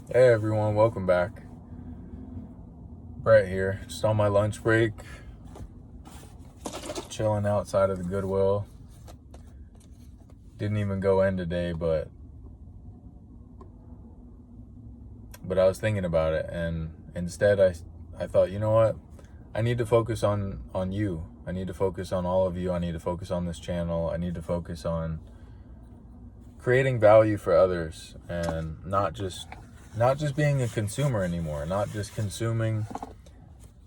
Hey everyone, welcome back. Brett here, just on my lunch break, chilling outside of the Goodwill. Didn't even go in today, but I was thinking about it, and instead I thought, you know what? I need to focus on you. I need to focus on all of you. I need to focus on this channel. I need to focus on creating value for others and not just being a consumer anymore, not just consuming.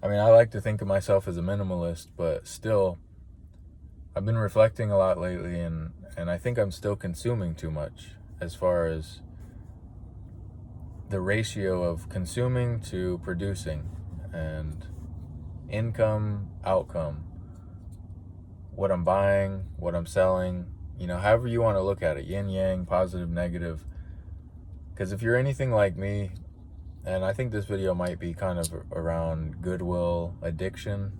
I mean, I like to think of myself as a minimalist, but still I've been reflecting a lot lately, and I think I'm still consuming too much as far as the ratio of consuming to producing and income, outcome, what I'm buying, what I'm selling, however you want to look at it, yin yang, positive, negative. Because if you're anything like me, and I think this video might be kind of around Goodwill addiction,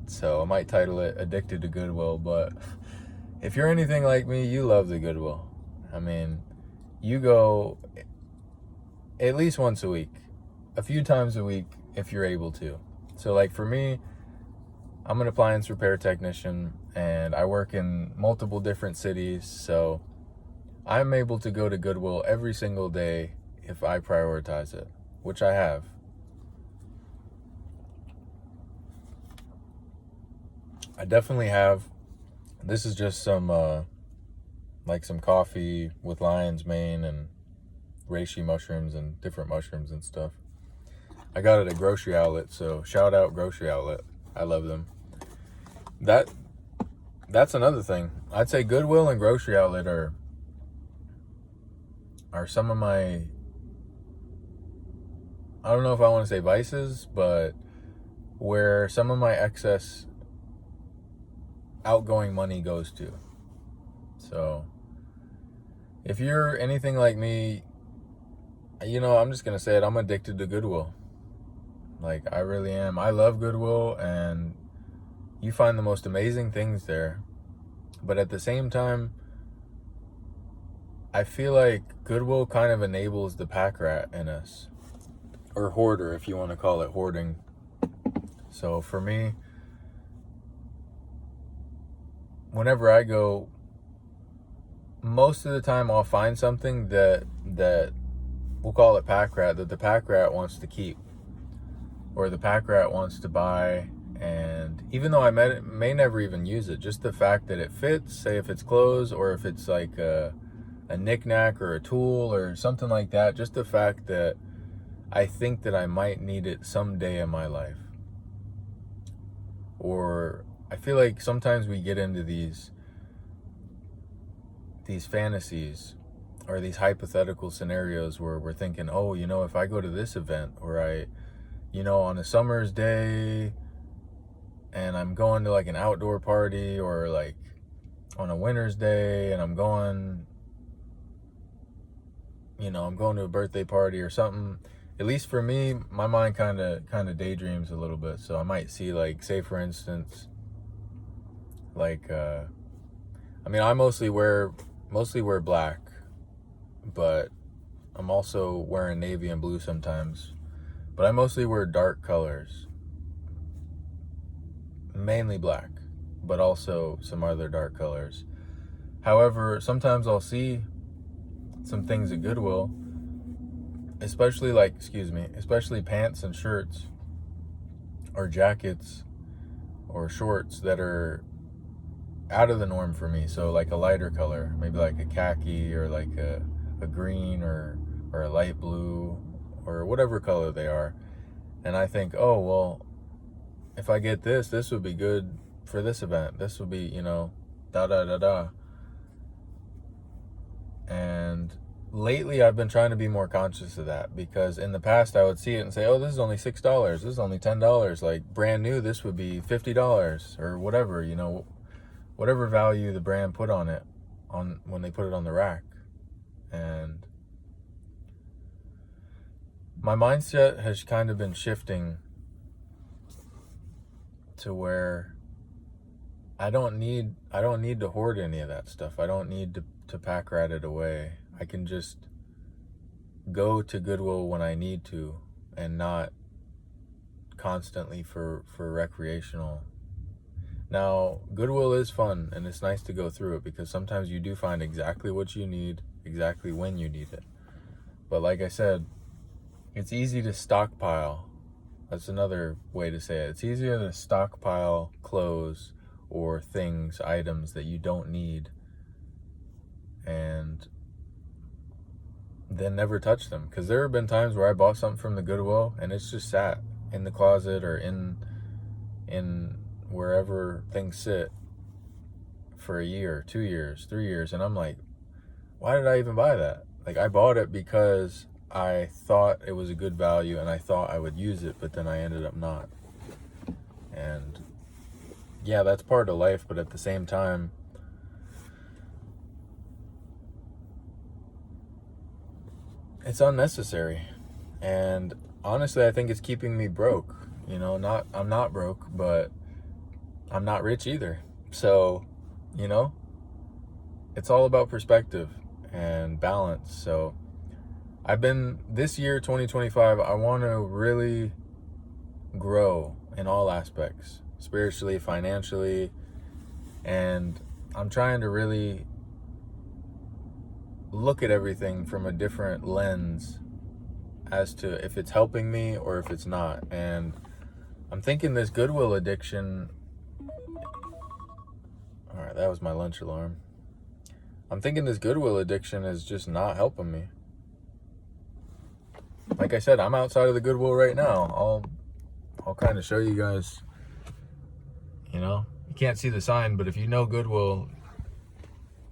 so I might title it Addicted to Goodwill, but if you're anything like me, you love the Goodwill. I mean, you go at least once a week, a few times a week if you're able to. So like for me, I'm an appliance repair technician and I work in multiple different cities, so I'm able to go to Goodwill every single day if I prioritize it, which I have. I definitely have. This is just some some coffee with lion's mane and reishi mushrooms and different mushrooms and stuff. I got it at Grocery Outlet, so shout out Grocery Outlet. I love them. That's another thing. I'd say Goodwill and Grocery Outlet are some of my, I don't know if I want to say vices, but where some of my excess outgoing money goes to. So if you're anything like me, I'm just going to say it, I'm addicted to Goodwill. Like, I really am. I love Goodwill, and you find the most amazing things there. But at the same time, I feel like Goodwill kind of enables the pack rat in us, or hoarder, if you want to call it hoarding. So for me, whenever I go, most of the time I'll find something that we'll call it pack rat, that the pack rat wants to keep, or the pack rat wants to buy. And even though I may never even use it, just the fact that it fits, say if it's clothes or if it's like a knickknack or a tool or something like that, just the fact that I think that I might need it someday in my life. Or I feel like sometimes we get into these fantasies or these hypothetical scenarios where we're thinking, oh, if I go to this event, or on a summer's day and I'm going to like an outdoor party, or like on a winter's day and I'm going to a birthday party or something. At least for me, my mind kind of daydreams a little bit. So I might see, like, say for instance, like I mostly wear black, but I'm also wearing navy and blue sometimes. But I mostly wear dark colors. Mainly black, but also some other dark colors. However, sometimes I'll see some things at Goodwill, especially pants and shirts or jackets or shorts that are out of the norm for me. So like a lighter color, maybe like a khaki or like a green or a light blue or whatever color they are. And I think, oh, well, if I get this would be good for this event. This would be, da da da da. And lately I've been trying to be more conscious of that, because in the past I would see it and say, oh, this is only $6, this is only $10, like brand new this would be $50 or whatever, whatever value the brand put on it when they put it on the rack. And my mindset has kind of been shifting to where I don't need to hoard any of that stuff. I don't need to pack rat it away. I can just go to Goodwill when I need to and not constantly for recreational. Now, Goodwill is fun, and it's nice to go through it because sometimes you do find exactly what you need, exactly when you need it. But like I said, it's easy to stockpile. That's another way to say it. It's easier to stockpile clothes or things, items that you don't need, and then never touch them. Because there have been times where I bought something from the Goodwill and it's just sat in the closet or in wherever things sit for a year, 2 years, 3 years, and I'm like, why did I even buy that? Like, I bought it because I thought it was a good value and I thought I would use it, but then I ended up not. And yeah, that's part of life, but at the same time, it's unnecessary. And honestly, I think it's keeping me broke. I'm not broke, but I'm not rich either. So, it's all about perspective and balance. So this year, 2025, I want to really grow in all aspects, spiritually, financially, and I'm trying to really look at everything from a different lens as to if it's helping me or if it's not. And I'm thinking this Goodwill addiction, all right, that was my lunch alarm. I'm thinking this Goodwill addiction is just not helping me. Like I said, I'm outside of the Goodwill right now. I'll kind of show you guys. You can't see the sign, but if you know Goodwill,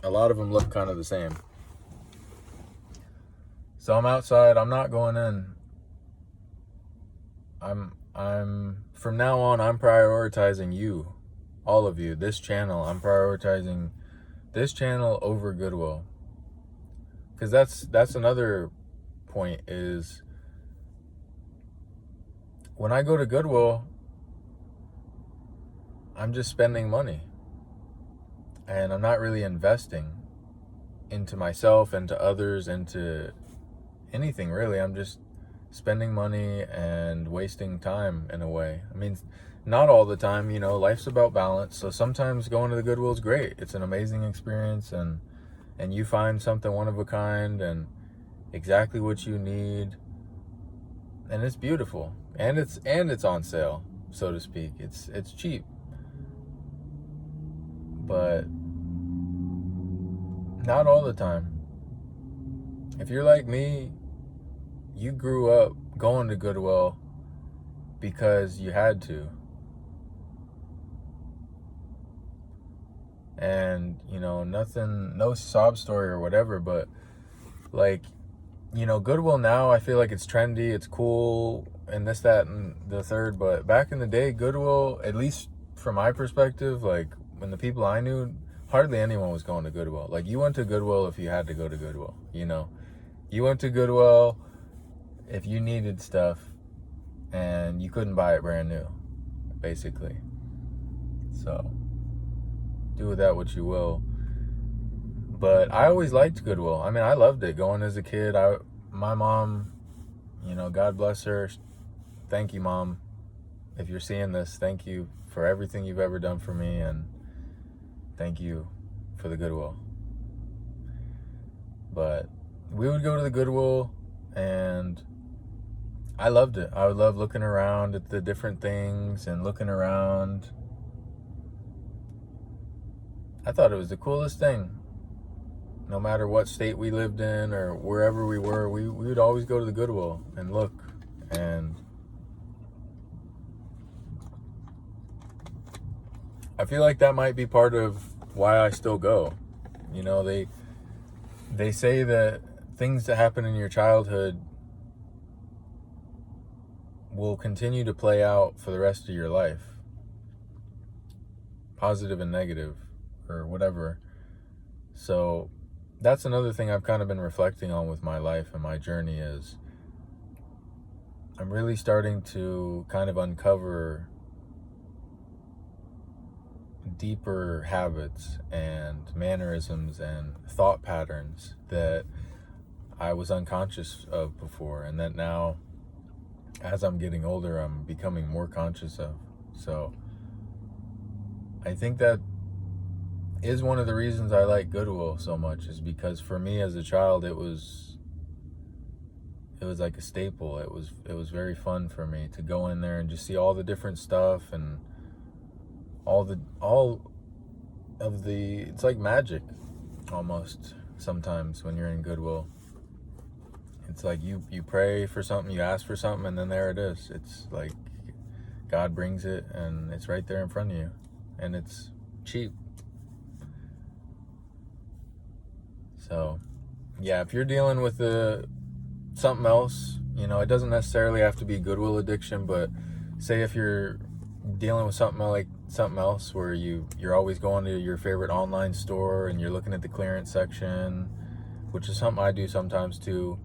a lot of them look kind of the same. So I'm outside. I'm not going in. I'm from now on, I'm prioritizing you, all of you, this channel. I'm prioritizing this channel over Goodwill. Because that's another point is when I go to Goodwill, I'm just spending money. And I'm not really investing into myself, into others, into anything really. I'm just spending money and wasting time in a way. I mean, not all the time, life's about balance. So sometimes going to the Goodwill is great. It's an amazing experience, and you find something one of a kind and exactly what you need. And it's beautiful. And it's on sale, so to speak. It's cheap. But not all the time. If you're like me, you grew up going to Goodwill because you had to. And, nothing, no sob story or whatever, but like, Goodwill now, I feel like it's trendy, it's cool, and this, that, and the third. But back in the day, Goodwill, at least from my perspective, like when the people I knew, hardly anyone was going to Goodwill. Like, you went to Goodwill if you had to go to Goodwill, You went to Goodwill if you needed stuff and you couldn't buy it brand new, basically. So, do with that what you will. But I always liked Goodwill. I mean, I loved it going as a kid. My mom, God bless her. Thank you, Mom. If you're seeing this, thank you for everything you've ever done for me, and thank you for the Goodwill. But we would go to the Goodwill, and I loved it. I would love looking around at the different things and looking around. I thought it was the coolest thing. No matter what state we lived in or wherever we were, we would always go to the Goodwill and look. And I feel like that might be part of why I still go. They say that things that happen in your childhood will continue to play out for the rest of your life. Positive and negative, or whatever. So that's another thing I've kind of been reflecting on with my life and my journey is I'm really starting to kind of uncover deeper habits and mannerisms and thought patterns that I was unconscious of before, and that now, as I'm getting older, I'm becoming more conscious of. So I think that is one of the reasons I like Goodwill so much, is because for me as a child, it was like a staple. It was very fun for me to go in there and just see all the different stuff and all of the, it's like magic almost sometimes when you're in Goodwill. It's like you pray for something, you ask for something, and then there it is. It's like God brings it and it's right there in front of you, and it's cheap. So yeah, if you're dealing with something else, you know, it doesn't necessarily have to be Goodwill addiction, but say if you're dealing with something else where you're always going to your favorite online store and you're looking at the clearance section, which is something I do sometimes too.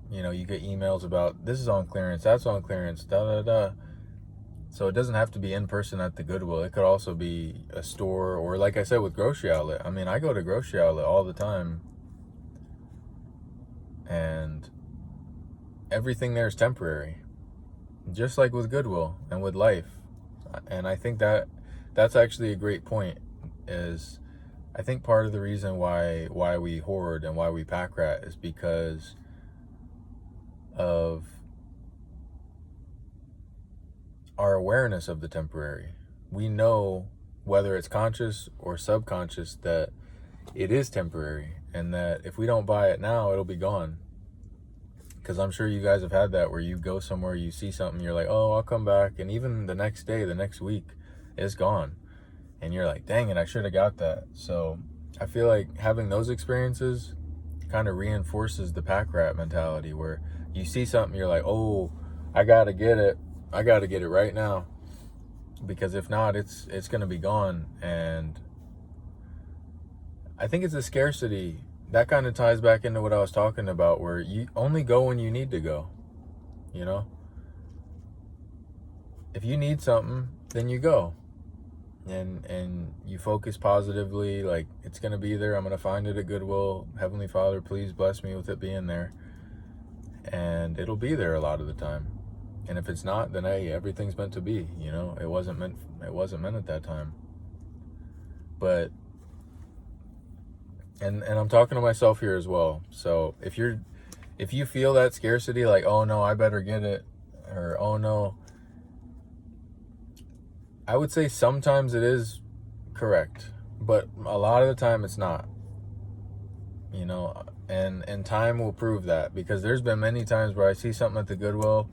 You know, you get emails about this is on clearance, that's on clearance, da da da. So it doesn't have to be in person at the Goodwill. It could also be a store, or like I said with grocery outlet. I mean, I go to grocery outlet all the time, and everything there is temporary, just like with Goodwill and with life. And I think that's actually a great point. Is I think part of the reason why we hoard and why we pack rat is because of our awareness of the temporary. We know, whether it's conscious or subconscious, that it is temporary, and that if we don't buy it now, it'll be gone. Because I'm sure you guys have had that, where you go somewhere, you see something, you're like, oh, I'll come back, and even the next day, the next week, it's gone. And you're like, dang it, I should have got that. So I feel like having those experiences kind of reinforces the pack rat mentality, where you see something, you're like, oh, I gotta get it right now, because if not, it's gonna be gone. And I think it's a scarcity that kind of ties back into what I was talking about, where you only go when you need to go. You know, if you need something, then you go, and you focus positively, like it's gonna be there, I'm gonna find it at Goodwill, Heavenly Father, please bless me with it being there. And it'll be there a lot of the time. And if it's not, then hey, everything's meant to be. You know, it wasn't meant at that time. But and I'm talking to myself here as well. So if you feel that scarcity, like, oh no, I better get it, or oh no, I would say sometimes it is correct, but a lot of the time it's not. You know, and time will prove that, because there's been many times where I see something at the Goodwill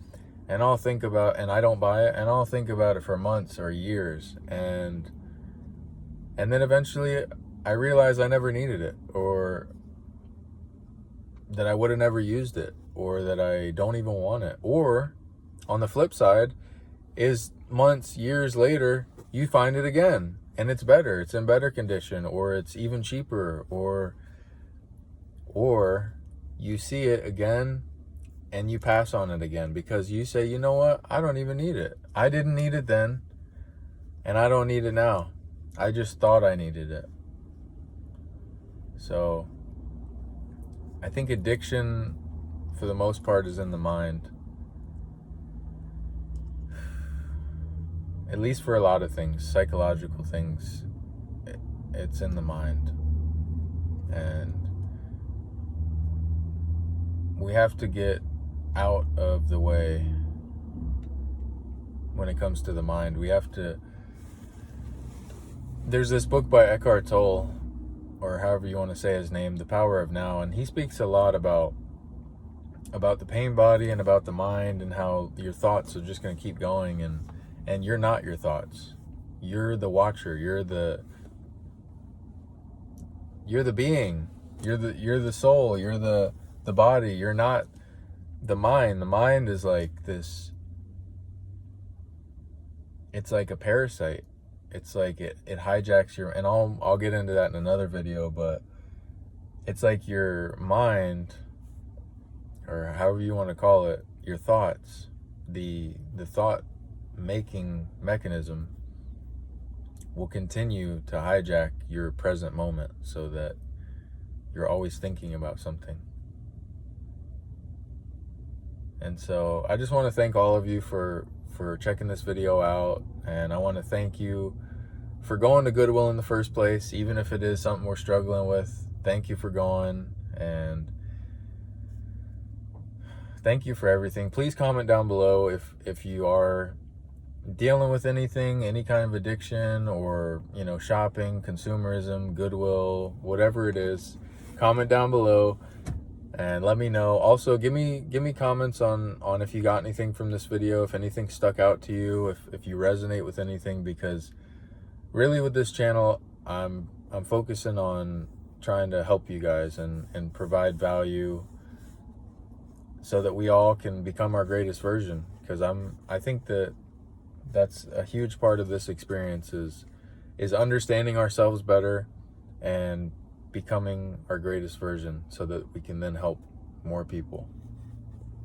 and I'll think about, and I don't buy it, and I'll think about it for months or years, and then eventually I realize I never needed it, or that I would have never used it, or that I don't even want it. Or on the flip side is months, years later, you find it again and it's better, it's in better condition, or it's even cheaper, or you see it again and you pass on it again, because you say, you know what, I don't even need it. I didn't need it then, and I don't need it now. I just thought I needed it. So I think addiction, for the most part, is in the mind. At least for a lot of things, psychological things, it's in the mind. And we have to get out of the way when it comes to the mind. We have to. There's this book by Eckhart Tolle, or however you want to say his name, The Power of Now, and he speaks a lot about the pain body and about the mind, and how your thoughts are just going to keep going, and you're not your thoughts. You're the watcher. You're the being. You're the soul. You're the body. You're not the mind. The mind is like this. It's like a parasite. It's like it hijacks your, and I'll get into that in another video, but it's like your mind, or however you want to call it, your thoughts, the thought making mechanism will continue to hijack your present moment, so that you're always thinking about something. And so I just want to thank all of you for checking this video out, and I want to thank you for going to Goodwill in the first place, even if it is something we're struggling with. Thank you for going, and thank you for everything. Please comment down below if you are dealing with anything, any kind of addiction, or shopping, consumerism, Goodwill, whatever it is. Comment down below and let me know. Also, give me comments on if you got anything from this video, if anything stuck out to you, if you resonate with anything, because really with this channel, I'm focusing on trying to help you guys and provide value so that we all can become our greatest version. Because I think that's a huge part of this experience is understanding ourselves better and becoming our greatest version so that we can then help more people.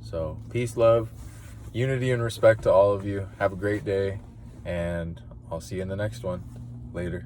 So peace, love, unity, and respect to all of you. Have a great day, and I'll see you in the next one. Later.